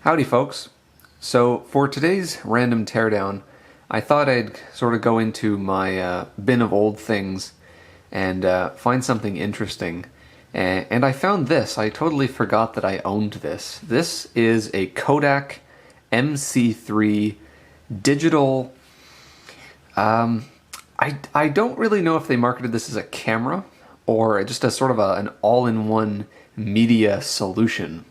Howdy folks. So for today's random teardown, I thought I'd sort of go into my bin of old things and find something interesting. And I found this. I totally forgot that I owned this. This is a Kodak MC3 digital. I don't really know if they marketed this as a camera or just as sort of an all-in-one media solution.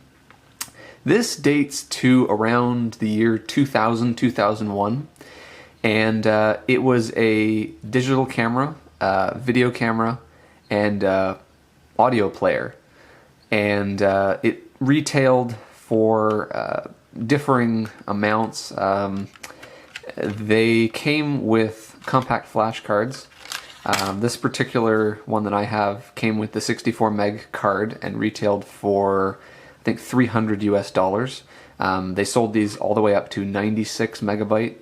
This dates to around the year 2000, 2001, and it was a digital camera, video camera, and audio player. And it retailed for differing amounts. They came with compact flash cards. This particular one that I have came with the 64 meg card and retailed for I think $300 US. They sold these all the way up to 96 megabyte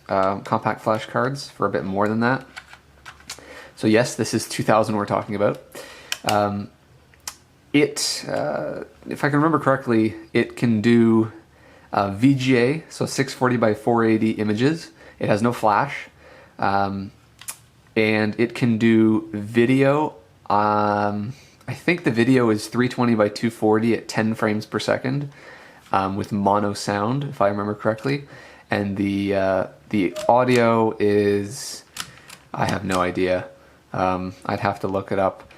compact flash cards for a bit more than that. So yes, this is 2000 we're talking about. If I can remember correctly, it can do VGA, so 640 by 480 images. It has no flash. And it can do video. I think the video is 320 by 240 at 10 frames per second with mono sound, if I remember correctly. And the audio is, I have no idea. I'd have to look it up.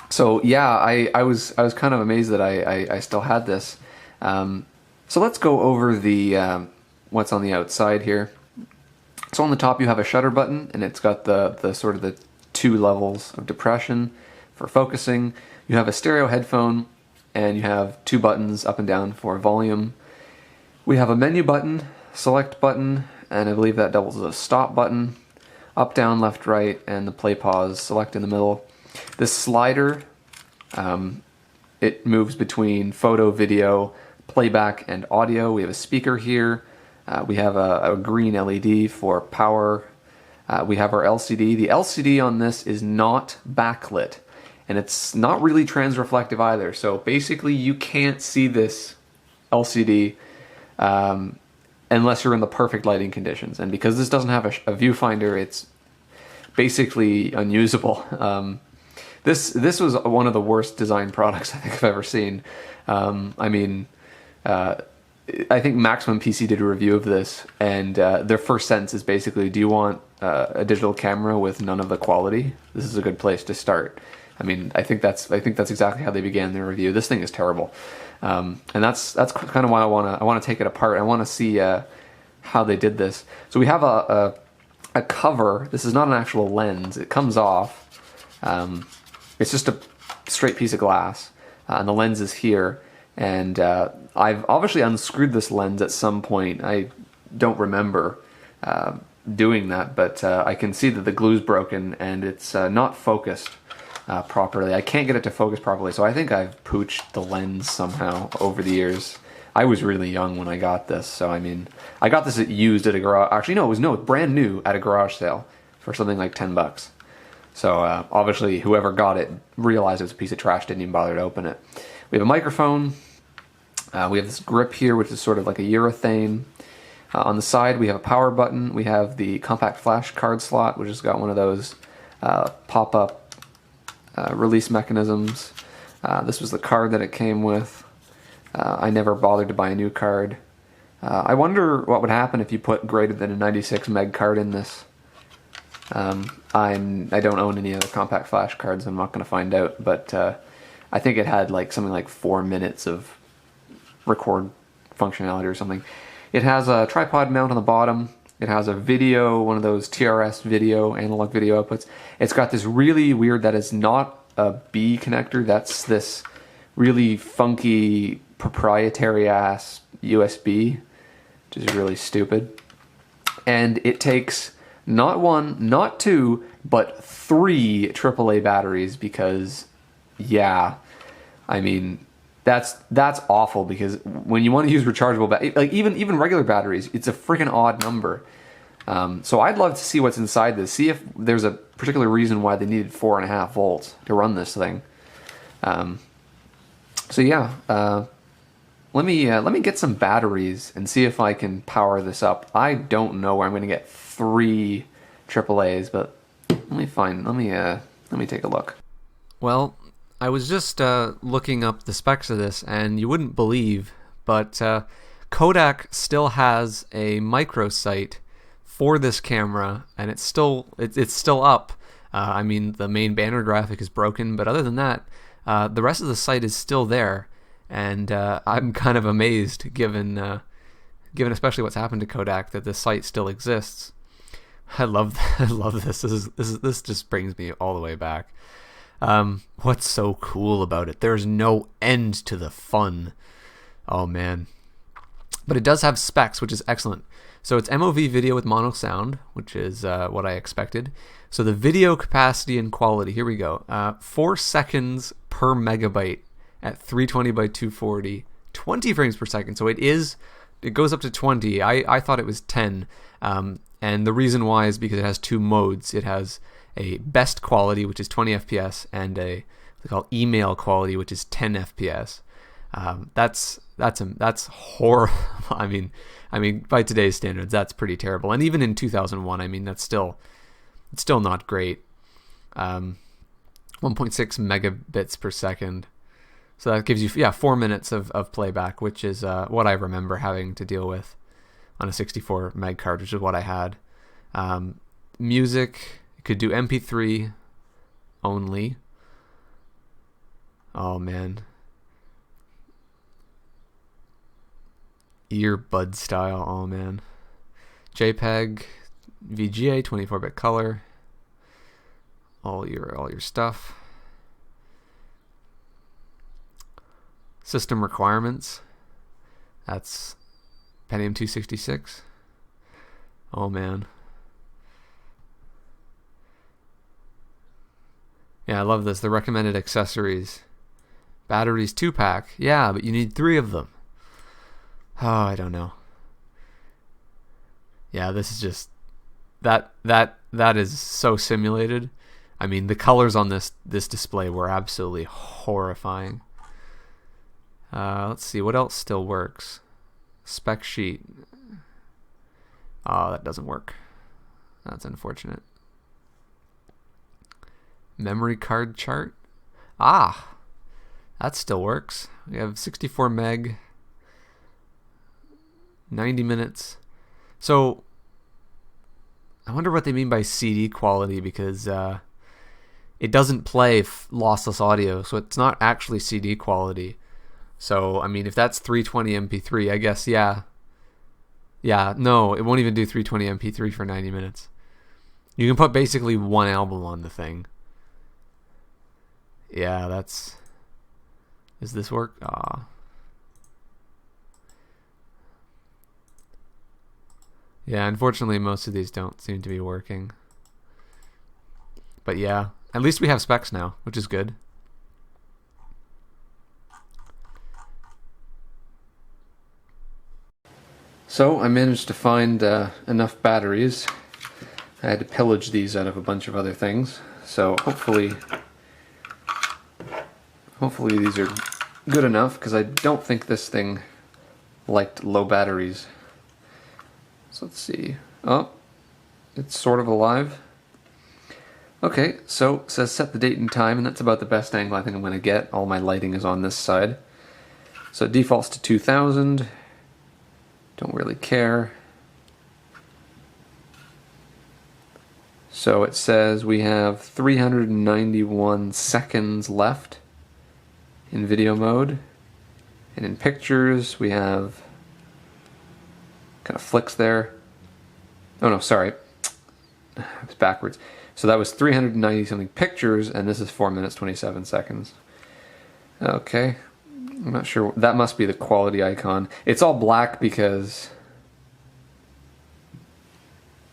So yeah, I was kind of amazed that I still had this. So let's go over the what's on the outside here. So on the top you have a shutter button, and it's got the sort of the two levels of depression for focusing. You have a stereo headphone, and you have two buttons up and down for volume. We have a menu button, select button, and I believe that doubles as a stop button. Up, down, left, right, and the play pause, select in the middle. This slider, it moves between photo, video, playback, and audio. We have a speaker here. We have a green LED for power. We have our LCD. The LCD on this is not backlit, and it's not really transreflective either. So basically you can't see this LCD unless you're in the perfect lighting conditions. And because this doesn't have a viewfinder, it's basically unusable. This was one of the worst design products I think I've ever seen. I think Maximum PC did a review of this, and their first sentence is basically, do you want a digital camera with none of the quality? This is a good place to start. I mean, I think that's exactly how they began their review. This thing is terrible, and that's kind of why I want to take it apart. I want to see how they did this. So we have a cover. This is not an actual lens. It comes off. It's just a straight piece of glass, and the lens is here. And I've obviously unscrewed this lens at some point. I don't remember doing that, but I can see that the glue's broken and it's not focused properly. I can't get it to focus properly, so I think I've pooched the lens somehow over the years. I was really young when I got this, so I mean, I got this used at a garage. Actually, no, it was brand new at a garage sale for something like 10 bucks. So obviously, whoever got it realized it was a piece of trash, didn't even bother to open it. We have a microphone. We have this grip here, which is sort of like a urethane. On the side, we have a power button. We have the compact flash card slot, which has got one of those pop-up release mechanisms. This was the card that it came with. I never bothered to buy a new card. I wonder what would happen if you put greater than a 96 meg card in this. I don't own any other compact flash cards. I'm not going to find out, but I think it had like something like 4 minutes of record functionality or something. It has a tripod mount on the bottom. It has a video, one of those TRS video, analog video outputs. It's got this really weird, that is not a B connector, that's this really funky proprietary ass USB, which is really stupid. And it takes not one, not two, but 3 AAA batteries because, yeah, I mean, that's awful, because when you want to use rechargeable like even regular batteries, it's a freaking odd number. So I'd love to see what's inside this, see if there's a particular reason why they needed 4.5 volts to run this thing. So yeah, let me get some batteries and see if I can power this up. I don't know where I'm going to get 3 AAAs, but let me take a look. Well, I was just looking up the specs of this, and you wouldn't believe, but Kodak still has a microsite for this camera, and it's still up. I mean, the main banner graphic is broken, but other than that, the rest of the site is still there, and I'm kind of amazed, given especially what's happened to Kodak, that this site still exists. I love this. This just brings me all the way back. What's so cool about it? There's no end to the fun. Oh man. But it does have specs, which is excellent. So it's MOV video with mono sound, which is what I expected. So the video capacity and quality, here we go. 4 seconds per megabyte at 320 by 240, 20 frames per second. So it goes up to 20. I thought it was 10. And the reason why is because it has 2 modes. It has a best quality, which is 20 FPS, and they call email quality, which is 10 FPS. That's horrible. I mean, by today's standards, that's pretty terrible. And even in 2001, I mean, it's still not great. 1.6 megabits per second. So that gives you 4 minutes of playback, which is what I remember having to deal with on a 64 meg card, which is what I had. Music, it could do MP3 only. Oh man. Earbud style, oh man. JPEG, VGA, 24-bit color. All your stuff. System requirements. That's Pentium 266. Oh man. Yeah, I love this. The recommended accessories. Batteries 2-pack. Yeah, but you need 3 of them. Oh, I don't know. Yeah, this is just that is so simulated. I mean, the colors on this display were absolutely horrifying. Let's see what else still works. Spec sheet. Oh, that doesn't work. That's unfortunate. Memory card chart. Ah, that still works. We have 64 meg, 90 minutes. So I wonder what they mean by CD quality, because it doesn't play lossless audio, so it's not actually CD quality. So I mean, if that's 320 MP3, I guess yeah, no, it won't even do 320 MP3 for 90 minutes. You can put basically 1 album on the thing. Yeah, does this work? Ah. Yeah, unfortunately most of these don't seem to be working. But yeah, at least we have specs now, which is good. So I managed to find enough batteries. I had to pillage these out of a bunch of other things. So hopefully these are good enough, because I don't think this thing liked low batteries. So let's see. Oh, it's sort of alive. Okay, so it says set the date and time, and that's about the best angle I think I'm going to get. All my lighting is on this side. So it defaults to 2000. Don't really care. So it says we have 391 seconds left in video mode, and in pictures we have kind of flicks there. Oh no, sorry, it's backwards. So that was 390 something pictures, and this is 4 minutes 27 seconds. Okay, I'm not sure. That must be the quality icon. It's all black because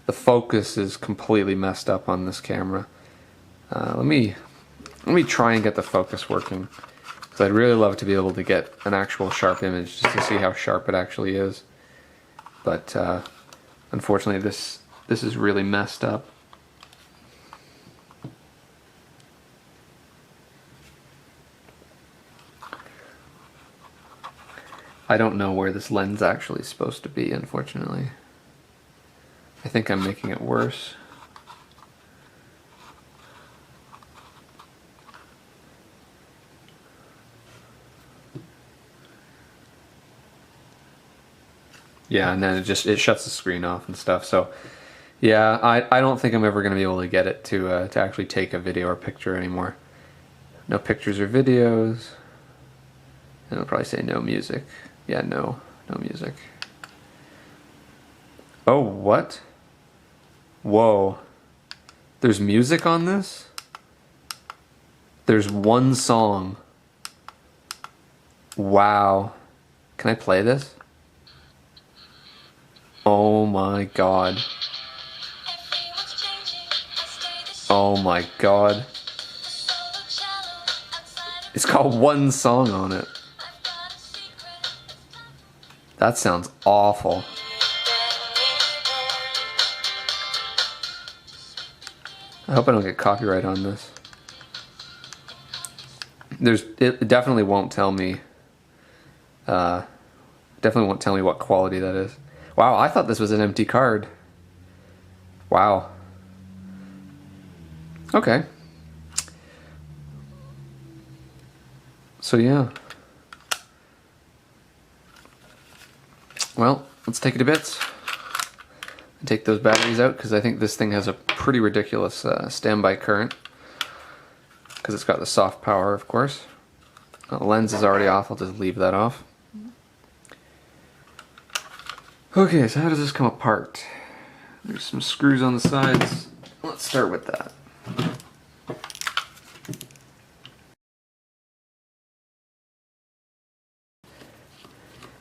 the focus is completely messed up on this camera. Let me try and get the focus working, because I'd really love to be able to get an actual sharp image just to see how sharp it actually is. But unfortunately this is really messed up. I don't know where this lens actually is supposed to be, unfortunately. I think I'm making it worse. Yeah, and then it shuts the screen off and stuff. So yeah, I don't think I'm ever going to be able to get it to actually take a video or picture anymore. No pictures or videos. And it'll probably say no music. Yeah, no music. Oh, what? Whoa. There's music on this? There's one song. Wow. Can I play this? Oh my god. Oh my god. It's got one song on it. That sounds awful. I hope I don't get copyright on this. It definitely won't tell me. Definitely won't tell me what quality that is. Wow, I thought this was an empty card. Wow. Okay. So yeah. Well, let's take it to bits. And take those batteries out, because I think this thing has a pretty ridiculous standby current. Because it's got the soft power, of course. The lens is already off, I'll just leave that off. Okay, so how does this come apart? There's some screws on the sides. Let's start with that.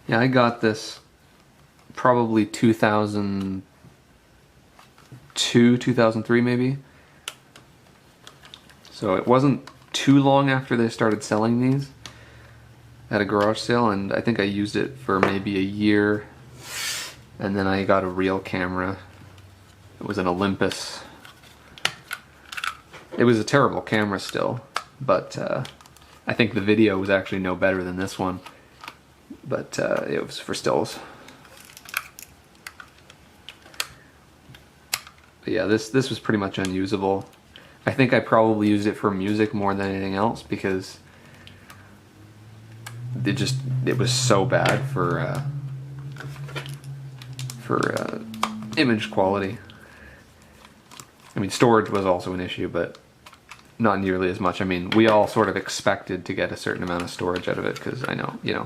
Yeah, I got this probably 2002, 2003 maybe. So it wasn't too long after they started selling these at a garage sale, and I think I used it for maybe a year. And then I got a real camera. It was an Olympus. It was a terrible camera still, but I think the video was actually no better than this one. But it was for stills. But yeah, this was pretty much unusable. I think I probably used it for music more than anything else, because it was so bad for image quality. I mean, storage was also an issue, but not nearly as much. I mean, we all sort of expected to get a certain amount of storage out of it, because I know, you know,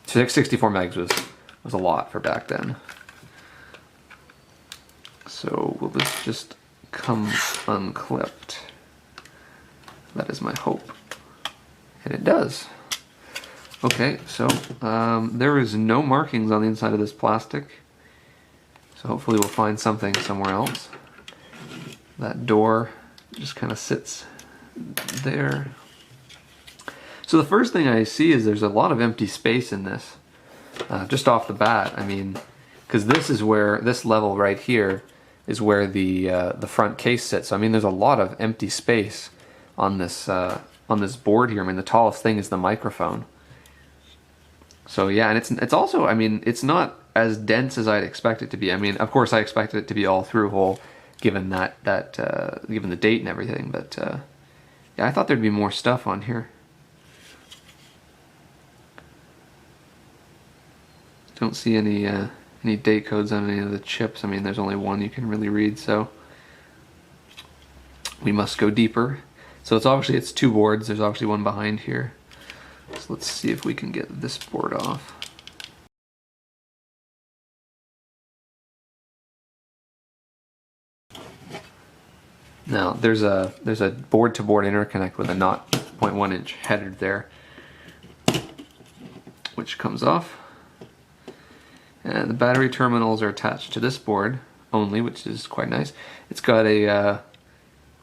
64 megs was a lot for back then. So will this just come unclipped? That is my hope. And it does. Okay, so there is no markings on the inside of this plastic. So hopefully we'll find something somewhere else. That door just kind of sits there. So the first thing I see is there's a lot of empty space in this. Just off the bat, I mean, because this is where, this level right here is where the front case sits. So I mean, there's a lot of empty space on this board here. I mean, the tallest thing is the microphone. So yeah, and it's also, I mean, it's not as dense as I'd expect it to be. I mean, of course I expected it to be all through hole, given given the date and everything, but yeah, I thought there'd be more stuff on here. Don't see any date codes on any of the chips. I mean, there's only one you can really read, so we must go deeper. So it's two boards. There's obviously one behind here. So let's see if we can get this board off. Now there's a board-to-board interconnect with a 0.1 inch header there, which comes off. And the battery terminals are attached to this board only, which is quite nice. It's got a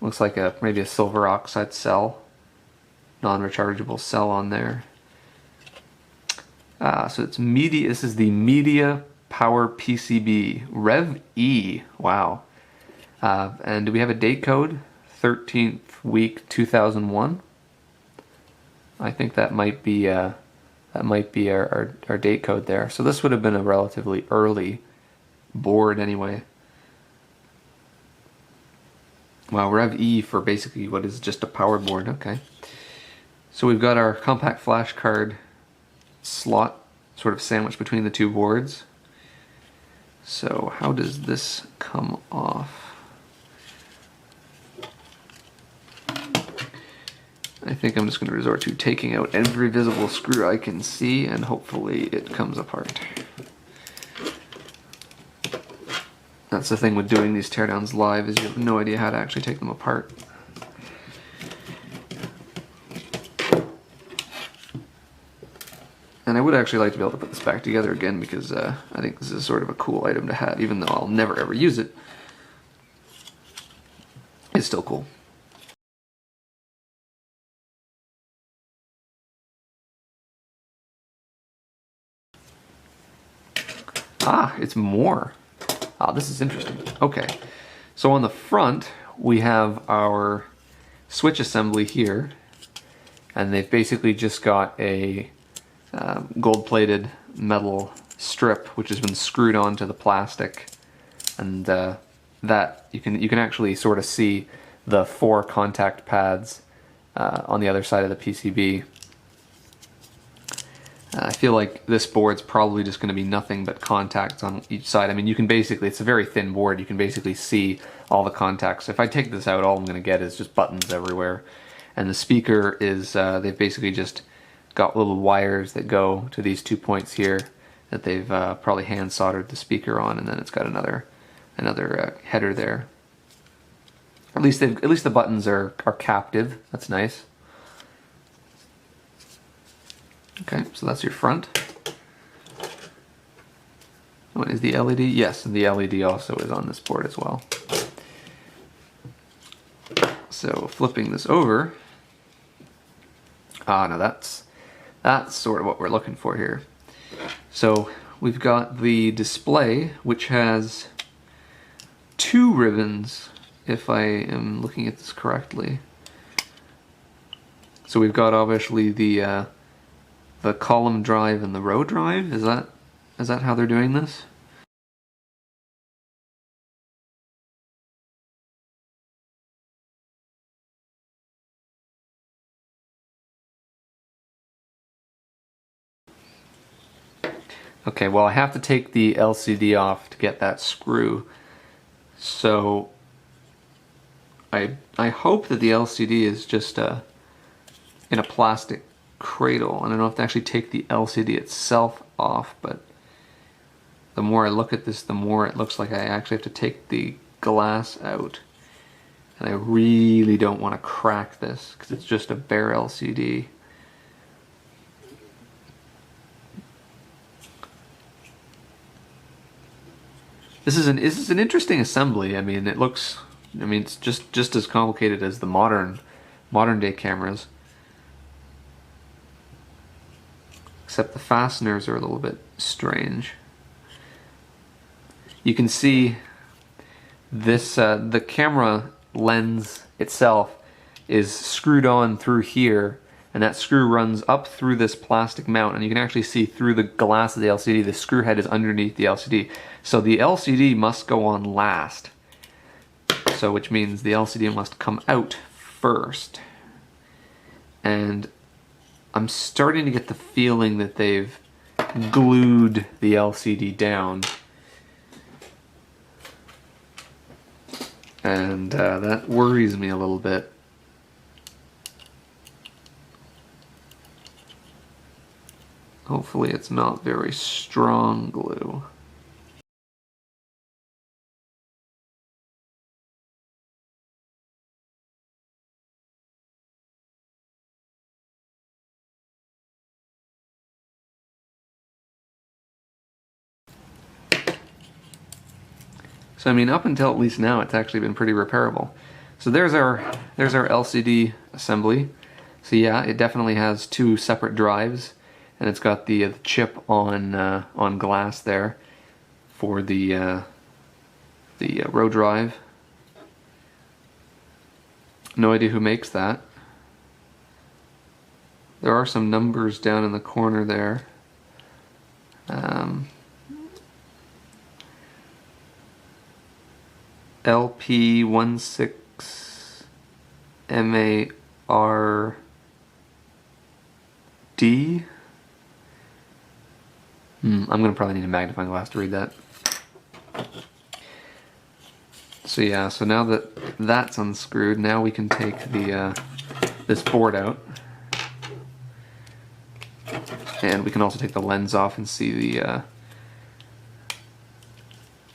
looks like maybe a silver oxide cell, non-rechargeable cell on there. So it's media. This is the Media Power PCB Rev E. Wow. And do we have a date code? 13th week 2001. I think that might be That might be our date code there. So this would have been a relatively early board anyway. Wow, Rev E for basically what is just a power board. Okay. So we've got our compact flash card slot sort of sandwiched between the two boards. So how does this come off? I think I'm just going to resort to taking out every visible screw I can see, and hopefully it comes apart. That's the thing with doing these teardowns live, is you have no idea how to actually take them apart. And I would actually like to be able to put this back together again, because I think this is sort of a cool item to have, even though I'll never ever use it. It's still cool. Ah, it's more. Ah, this is interesting. Okay, so on the front we have our switch assembly here, and they've basically just got a gold-plated metal strip which has been screwed onto the plastic, and that you can actually sort of see the 4 contact pads on the other side of the PCB. I feel like this board's probably just going to be nothing but contacts on each side. I mean, you can basically, it's a very thin board, you can basically see all the contacts. If I take this out, all I'm going to get is just buttons everywhere. And the speaker is, they've basically just got little wires that go to these 2 points here that they've probably hand soldered the speaker on, and then it's got another header there. At least the buttons are captive. That's nice. Okay, so that's your front. What is the LED? Yes, and the LED also is on this board as well. So flipping this over, no, that's sort of what we're looking for here. So we've got the display, which has 2 ribbons, if I am looking at this correctly. So we've got obviously the column drive and the row drive. Is that how they're doing this? Okay, well, I have to take the LCD off to get that screw. So I hope that the LCD is just in a plastic cradle, and I don't have to actually take the LCD itself off, but the more I look at this, the more it looks like I actually have to take the glass out, and I really don't want to crack this because it's just a bare LCD. This is an interesting assembly. I mean, it's just as complicated as the modern day cameras. Except the fasteners are a little bit strange. You can see this, the camera lens itself is screwed on through here, and that screw runs up through this plastic mount, and you can actually see through the glass of the LCD. The screw head is underneath the LCD. So the LCD must go on last. So which means the LCD must come out first. And I'm starting to get the feeling that they've glued the LCD down. And that worries me a little bit. Hopefully it's not very strong glue. So I mean, up until at least now, it's actually been pretty repairable. So there's our LCD assembly. So yeah, it definitely has 2 separate drives, and it's got the chip on glass there for the row drive. No idea who makes that. There are some numbers down in the corner there. LP16 MARD. I'm going to probably need a magnifying glass to read that. So yeah, so now that that's unscrewed, now we can take the this board out. And we can also take the lens off and see the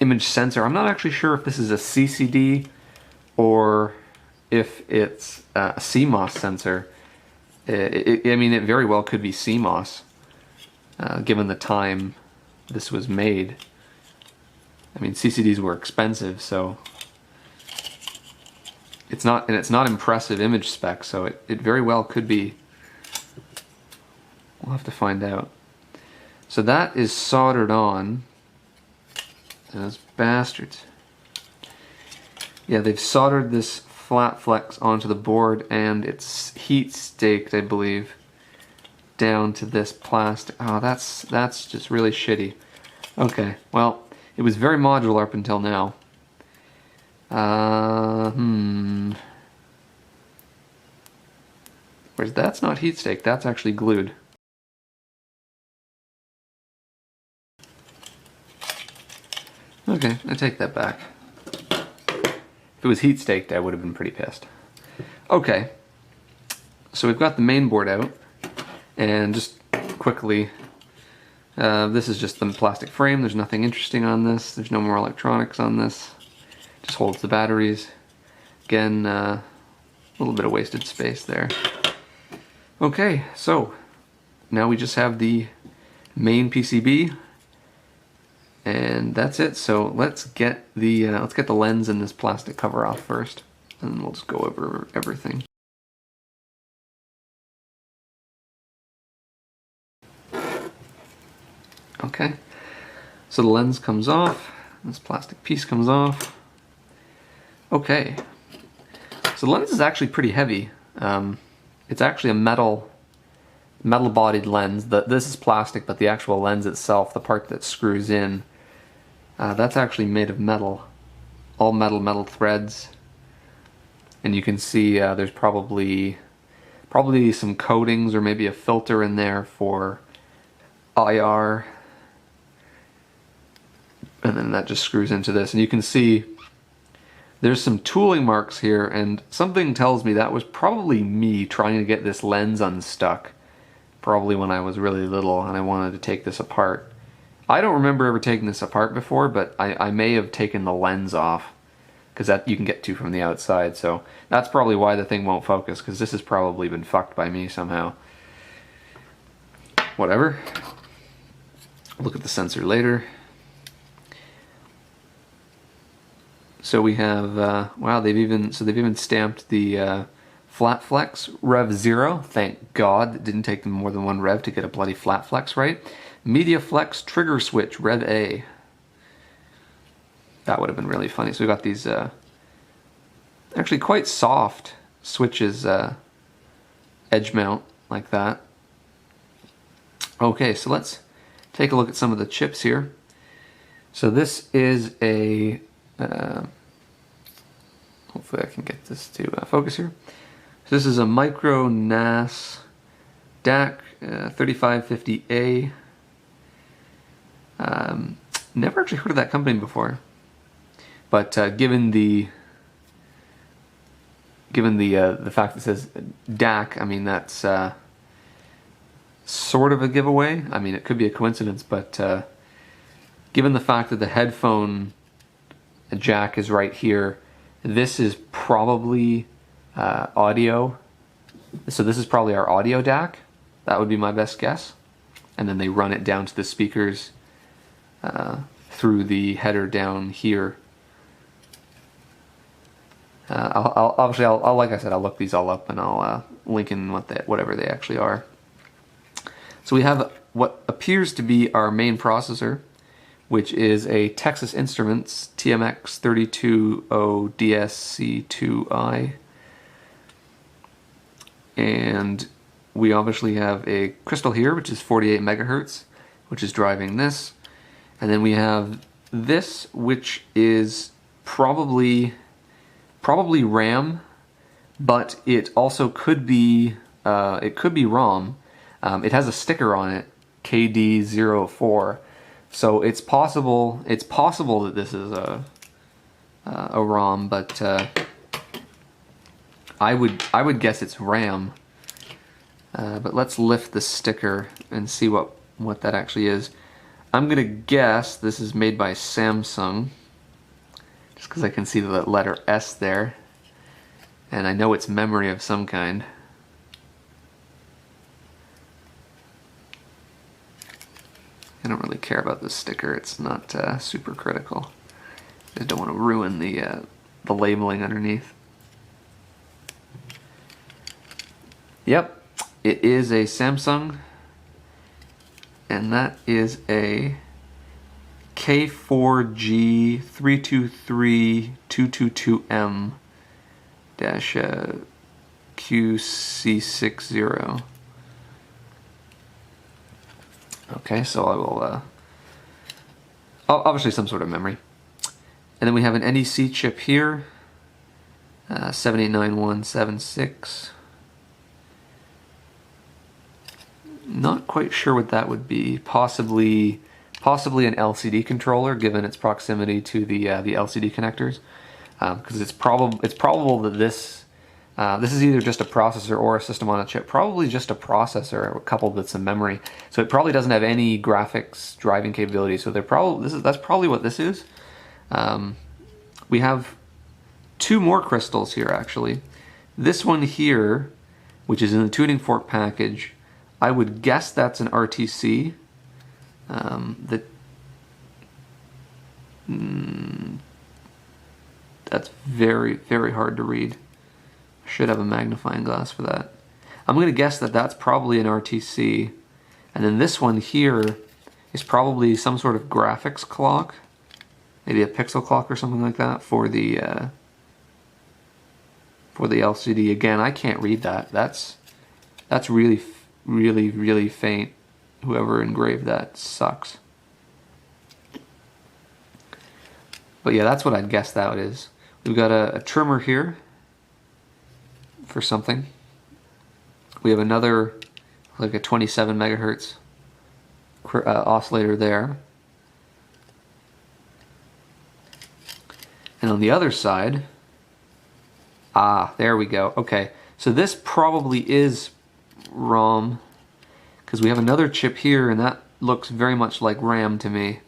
image sensor. I'm not actually sure if this is a CCD or if it's a CMOS sensor. I mean, it very well could be CMOS, given the time this was made. I mean, CCDs were expensive, so it's not impressive image spec, so it very well could be. We'll have to find out. So that is soldered on. Those bastards. Yeah, they've soldered this flat flex onto the board, and it's heat staked, I believe, down to this plastic. Oh, that's just really shitty. Okay, well, it was very modular up until now. Whereas that's not heat staked, that's actually glued. Okay, I take that back. If it was heat staked, I would have been pretty pissed. Okay, so we've got the main board out, and just quickly, this is just the plastic frame. There's nothing interesting on this. There's no more electronics on this. Just holds the batteries. Again, a little bit of wasted space there. Okay, so now we just have the main PCB. And that's it. So let's get the lens and this plastic cover off first, and we'll just go over everything. Okay, so the lens comes off. This plastic piece comes off. Okay, so the lens is actually pretty heavy. It's actually a metal-bodied lens. This is plastic, but the actual lens itself, the part that screws in, that's actually made of metal. All metal threads. And you can see there's probably some coatings or maybe a filter in there for IR. And then that just screws into this. And you can see there's some tooling marks here, and something tells me that was probably me trying to get this lens unstuck. Probably when I was really little and I wanted to take this apart. I don't remember ever taking this apart before, but I may have taken the lens off, because that you can get to from the outside, so that's probably why the thing won't focus, because this has probably been fucked by me somehow. Whatever. Look at the sensor later. So we have, wow, they've even stamped the flat flex Rev 0. Thank God it didn't take them more than one rev to get a bloody flat flex right. Media flex trigger switch Rev A. That would have been really funny. So we got these actually quite soft switches, edge mount like that. Okay, so let's take a look at some of the chips here. So this is a hopefully I can get this to focus here. So this is a micro NAS DAC 3550A. Never actually heard of that company before, but given the fact that it says DAC, I mean that's sort of a giveaway. I mean, it could be a coincidence, but given the fact that the headphone jack is right here, this is probably audio. So this is probably our audio DAC. That would be my best guess. And then they run it down to the speakers through the header down here. I'll like I said, I'll look these all up and I'll link in whatever they actually are. So we have what appears to be our main processor, which is a Texas Instruments TMX320DSC2i. And we obviously have a crystal here, which is 48 megahertz, which is driving this. And then we have this, which is probably RAM, but it also could be ROM. It has a sticker on it, KD04. So it's possible that this is a ROM, but I would guess it's RAM. But let's lift the sticker and see what that actually is. I'm gonna guess this is made by Samsung, just because I can see the letter S there, and I know it's memory of some kind. I don't really care about this sticker. It's not super critical. I just don't want to ruin the labeling underneath. Yep, it is a Samsung, and that is a K4G323-222M-QC60. Okay, so I will, obviously some sort of memory. And then we have an NEC chip here, 789176. Not quite sure what that would be. Possibly an LCD controller, given its proximity to the LCD connectors, because it's probable that this is either just a processor or a system on a chip. Probably just a processor coupled with some memory. So it probably doesn't have any graphics driving capability. So that's probably what this is. We have two more crystals here actually. This one here, which is in the tuning fork package, I would guess that's an RTC. That's very, very hard to read. I should have a magnifying glass for that. I'm going to guess that that's probably an RTC. And then this one here is probably some sort of graphics clock. Maybe a pixel clock or something like that for the LCD. Again, I can't read that. That's really, really, really faint. Whoever engraved that sucks. But yeah, that's what I'd guess that is. We've got a trimmer here for something. We have another, like a 27 megahertz oscillator there. And on the other side, there we go. Okay, so this probably is ROM, because we have another chip here, and that looks very much like RAM to me.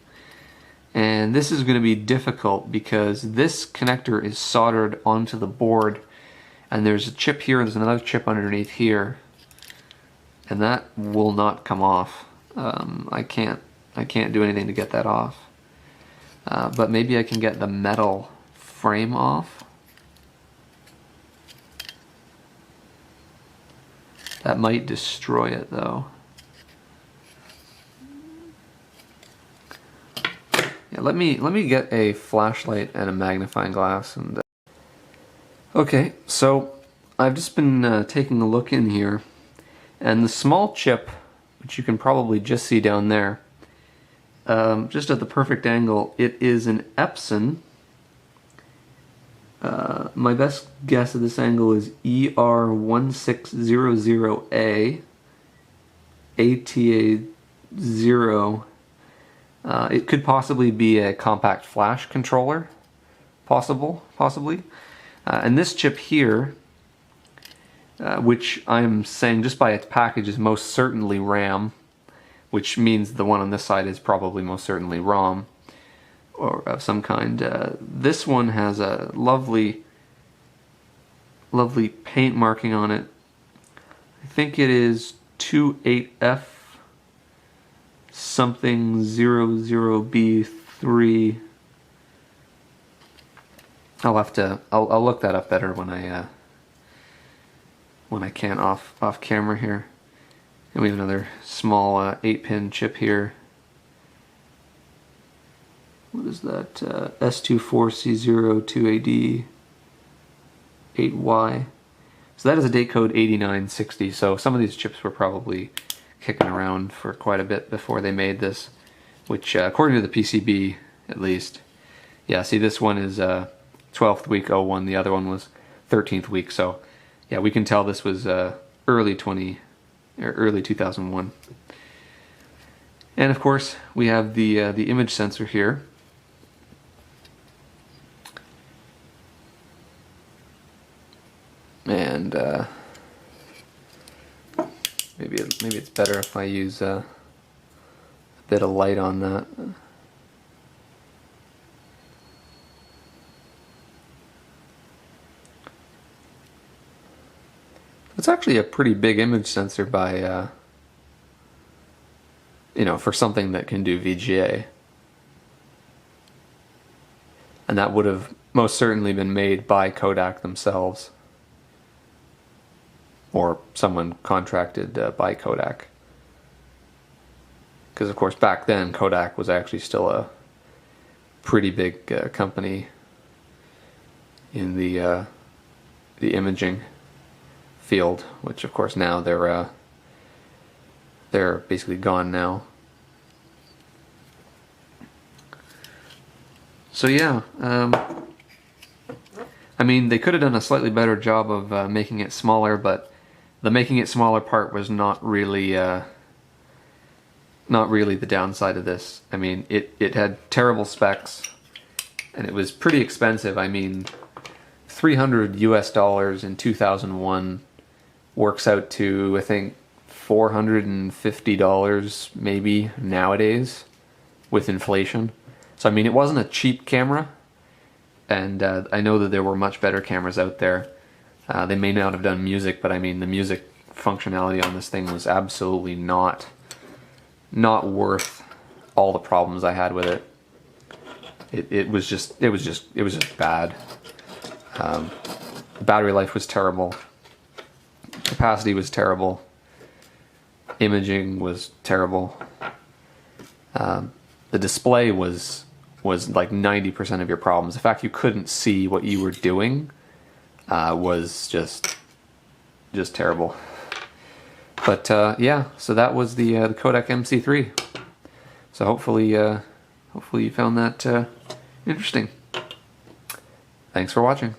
And this is going to be difficult because this connector is soldered onto the board, and there's a chip here, and there's another chip underneath here, and that will not come off. I can't do anything to get that off. But maybe I can get the metal frame off. That might destroy it though. Yeah, let me get a flashlight and a magnifying glass. And okay, so I've just been taking a look in here, and the small chip, which you can probably just see down there, just at the perfect angle, it is an Epson. My best guess at this angle is ER1600A ATA0. It could possibly be a compact flash controller, possibly. And this chip here, which I'm saying just by its package is most certainly RAM, which means the one on this side is probably most certainly ROM or of some kind. This one has a lovely paint marking on it. I think it is 28F something 00B3. I'll look that up better when I can off camera here. And we have another small 8-pin chip here. What is that? S24C02AD 8Y. So that is a date code 8960. So some of these chips were probably kicking around for quite a bit before they made this, which according to the PCB at least, yeah, see this one is 12th week 01, the other one was 13th week, so yeah, we can tell this was early 2001. And of course we have the image sensor here. And maybe it's better if I use a bit of light on that. It's actually a pretty big image sensor by, you know, for something that can do VGA. And that would have most certainly been made by Kodak themselves. Or someone contracted by Kodak. Because of course back then Kodak was actually still a pretty big company in the imaging field, which of course now they're basically gone now. So yeah, I mean they could have done a slightly better job of making it smaller, but the making it smaller part was not really the downside of this. I mean it had terrible specs and it was pretty expensive. I mean $300 US in 2001 works out to, I think, $450 maybe nowadays with inflation. So I mean it wasn't a cheap camera, and I know that there were much better cameras out there. They may not have done music, but I mean the music functionality on this thing was absolutely not worth all the problems I had with it. It was just bad. Battery life was terrible. Capacity was terrible. Imaging was terrible. The display was like 90% of your problems. The fact you couldn't see what you were doing was just terrible. But yeah, so that was the Kodak MC3. So hopefully you found that interesting. Thanks for watching.